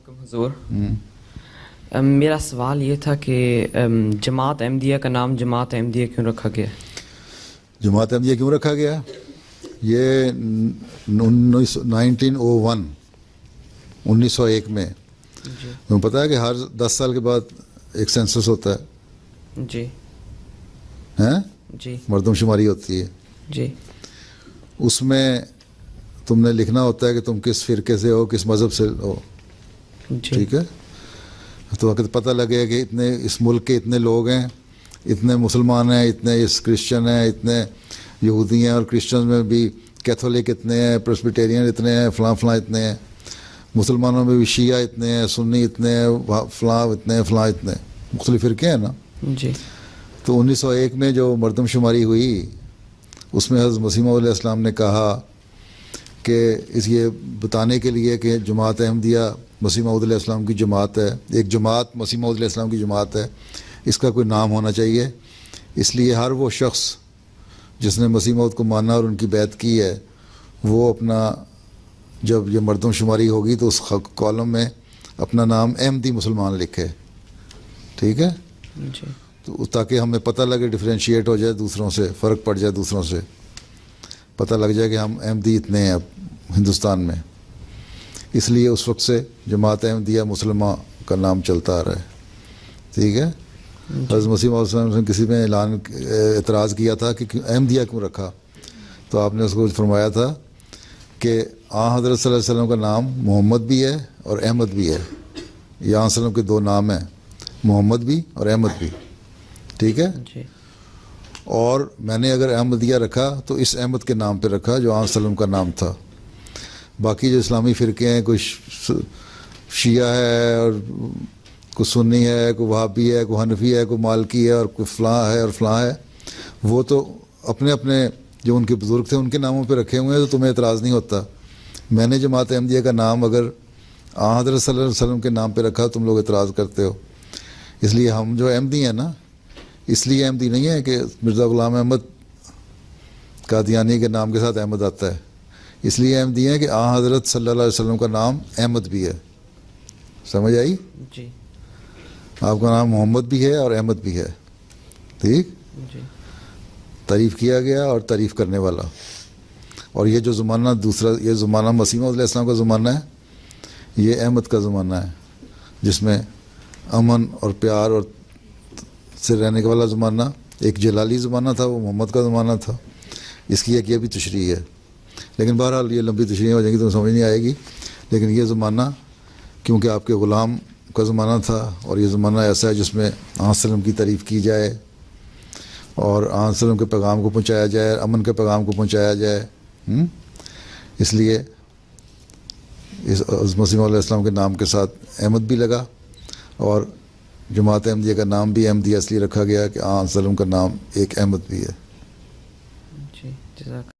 علیکم حضور. میرا سوال یہ تھا کہ جماعت احمدیہ کا نام جماعت احمدیہ کیوں رکھا گیا؟ جماعت احمدیہ کیوں رکھا گیا؟ یہ 1901 میں تمہیں پتہ ہے کہ ہر 10 سال کے بعد ایک سینسس ہوتا ہے جی جی مردم شماری ہوتی ہے. جی اس میں تم نے لکھنا ہوتا ہے کہ تم کس فرقے سے ہو، کس مذہب سے ہو. جی ٹھیک ہے، تو پتہ لگے کہ اتنے اس ملک کے اتنے لوگ ہیں، اتنے مسلمان ہیں، اتنے اس کرسچن ہیں، اتنے یہودی ہیں، اور کرسچن میں بھی کیتھولک اتنے ہیں، پریسبیٹیرین اتنے ہیں، فلاں فلاں اتنے ہیں، مسلمانوں میں بھی شیعہ اتنے ہیں، سنی اتنے ہیں، فلاں اتنے ہیں، فلاں اتنے ہیں، مختلف فرقے ہیں نا. جی تو 1901 میں جو مردم شماری ہوئی اس میں حضرت مسیح موعود علیہ السلام نے کہا کہ یہ بتانے کے لیے کہ جماعت احمدیہ مسیح موعود علیہ السلام کی جماعت ہے، ایک جماعت مسیح موعود علیہ السلام کی جماعت ہے، اس کا کوئی نام ہونا چاہیے. اس لیے ہر وہ شخص جس نے مسیح موعود کو مانا اور ان کی بیعت کی ہے وہ اپنا جب یہ مردم شماری ہوگی تو اس کالم میں اپنا نام احمدی مسلمان لکھے. ٹھیک ہے، جی تو تاکہ ہمیں پتہ لگے، ڈفرینشیٹ ہو جائے دوسروں سے، فرق پڑ جائے دوسروں سے، پتہ لگ جائے کہ ہم احمدی اتنے ہیں اب ہندوستان میں. اس لیے اس وقت سے جماعت احمدیہ مسلمہ کا نام چلتا آ رہا ہے. ٹھیک ہے. حضرت مسیح موعود صلی اللہ علیہ وسلم نے کسی میں اعتراض کیا تھا کہ احمدیہ کیوں رکھا، تو آپ نے اس کو فرمایا تھا کہ حضرت صلی اللہ علیہ وسلم کا نام محمد بھی ہے اور احمد بھی ہے. یہ صلی اللہ علیہ وسلم کے 2 نام ہیں، محمد بھی اور احمد بھی. ٹھیک ہے. جی اور میں نے اگر احمدیہ رکھا تو اس احمد کے نام پہ رکھا جو صلی اللہ علیہ وسلم کا نام تھا. باقی جو اسلامی فرقے ہیں، کوئی شیعہ ہے اور کوئی سنی ہے، کوئی وہابی ہے، کوئی حنفی ہے، کوئی مالکی ہے، اور کوئی فلاں ہے اور فلاں ہے، وہ تو اپنے اپنے جو ان کے بزرگ تھے ان کے ناموں پہ رکھے ہوئے ہیں، تو تمہیں اعتراض نہیں ہوتا. میں نے جماعت احمدیہ کا نام اگر حضرت صلی اللہ علیہ وسلم کے نام پہ رکھا، تم لوگ اعتراض کرتے ہو. اس لیے ہم جو احمدی ہیں نا، اس لیے احمدی نہیں ہے کہ مرزا غلام احمد قادیانی کے نام کے ساتھ احمد آتا ہے. اس لیے احمدی ہیں کہ حضرت صلی اللہ علیہ وسلم کا نام احمد بھی ہے. سمجھ آئی؟ جی آپ کا نام محمد بھی ہے اور احمد بھی ہے. ٹھیک، جی تعریف کیا گیا اور تعریف کرنے والا. اور یہ جو زمانہ دوسرا، یہ زمانہ مسیح موعود علیہ السلام کا زمانہ ہے، یہ احمد کا زمانہ ہے، جس میں امن اور پیار اور سے رہنے والا زمانہ. ایک جلالی زمانہ تھا، وہ محمد کا زمانہ تھا. اس کی ایک یہ بھی تشریح ہے، لیکن بہرحال یہ لمبی تشریح ہو جائیں گی تو سمجھ نہیں آئے گی. لیکن یہ زمانہ کیونکہ آپ کے غلام کا زمانہ تھا، اور یہ زمانہ ایسا ہے جس میں آن صلی اللہ علیہ وسلم کی تعریف کی جائے اور آن صلی اللہ علیہ وسلم کے پیغام کو پہنچایا جائے، امن کے پیغام کو پہنچایا جائے. اس لیے اس مسیح موعود علیہ السلام کے نام کے ساتھ احمد بھی لگا، اور جماعت احمدیہ کا نام بھی احمدیہ اس لیے رکھا گیا کہ صلی اللہ علیہ وسلم کا نام ایک احمد بھی ہے. جی جزاک